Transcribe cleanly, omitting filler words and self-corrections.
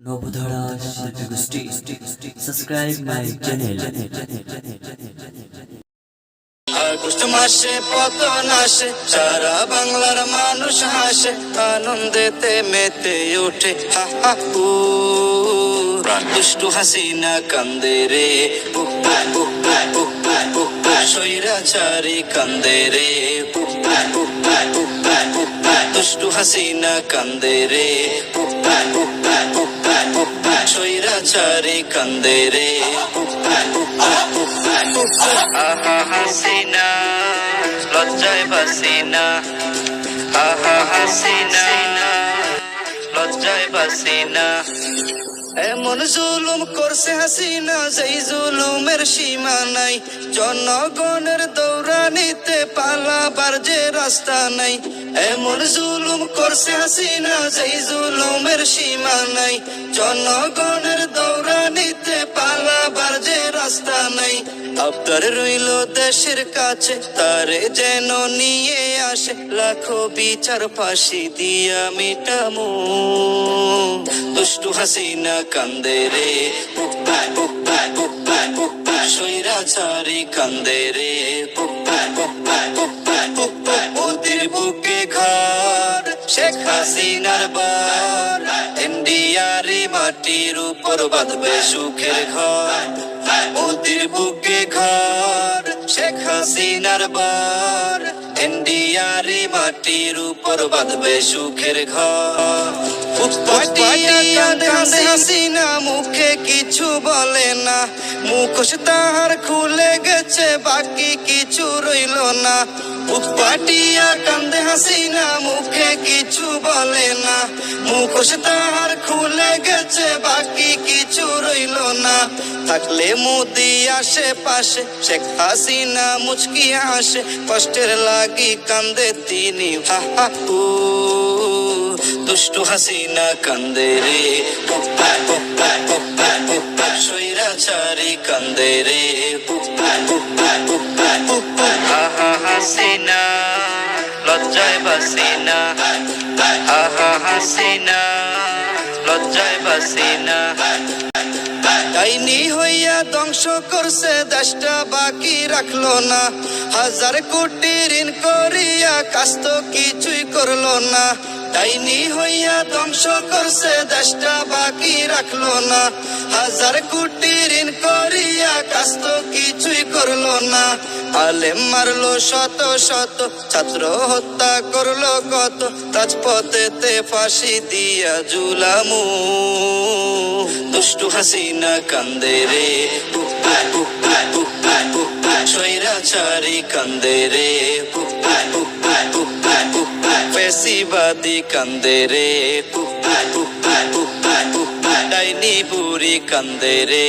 নবধারা শিল্পী গোষ্ঠী subscribe my channel. August মাসে পতন আসে, সারা বাংলার মানুষ হাসে, আনন্দেতে মেতে ওঠে হা হা হু। দুষ্টু হাসিনা কান্দে রে, স্বৈরাচারী কান্দে রে, দুষ্টু হাসিনা কান্দে রে, স্বৈরাচারী কান্দে রে। আহা হাসিনা লজ্জায় বাসিনা, আহা হাসিনা লজ্জায় বাসিনা। এমন জুলুম করছে হাসিনা, যেই জুলুমের সীমা নাই। জনগণের দৌড়ানিতে পালাবার যে রাস্তা নাই। এমন জুলুম করছে হাসিনা, যেই জুলুমের সীমা নাই। জনগণের দৌড়ানিতে পালাবার যে রাস্তা নাই। আবদার রইল দেশের কাছে, তারে যেন নিয়ে আসে, লাখো বিচার ফাঁসি দিয়া মিটামু। দুষ্টু হাসিনা কান্দে রে, স্বৈরাচারী কান্দে রে। ওদের বুকে ঘর শেখ হাসিনার বার, ইন্ডিয়ারি মাটির উপর বাঁধবে সুখের ঘর। ওদের বুকে ঘর শেখ হাসিনার বার, ইন্ডিয়ারি মাটির উপর বাঁধবে সুখের ঘর। হাসিনা মুখে কিছু বলে না, মুখোশ তাহার খুলে গেছে, বাকি কিছু রইল না। উৎপাটিয়া কান্দে হাসিনা, মুখে কিছু বলে না, মুখোশ তাহার খুলে গেছে, বাকি কিছু রইল না। থাকলে মোদি আশেপাশে, শেখ হাসিনা মুচকি হাসে, কষ্টের লাগি কান্দে তিনি হা হা হু। দুষ্টু হাসিনা কান্দে রে, স্বৈরাচারী কান্দে রে। আহা হাসিনা লজ্জায় বাসিনা, আহা হাসিনা লজ্জায় বাসিনা। ডাইনি হইয়া ধ্বংস করছে দেশটা, বাকি রাখলো না। হাজার কোটি ঋণ করিয়া কাজ তো কিছুই করলো না। ডাইনি হইয়া ধ্বংস করছে দেশটা, বাকি রাখলো না। হাজার কোটি ঋণ করিয়া কাজ তো কিছুই করলো না। আলেম মারলো শত শত, ছাত্র হত্যা করলো কত, রাজপথেতে ফাঁসি দিয়া ঝুলামু। দুষ্টু হাসিনা কান্দে রে, স্বৈরাচারী কান্দে রে, ফ্যাসিবাদী কান্দে রে, ডাইনি বুড়ি কান্দে রে।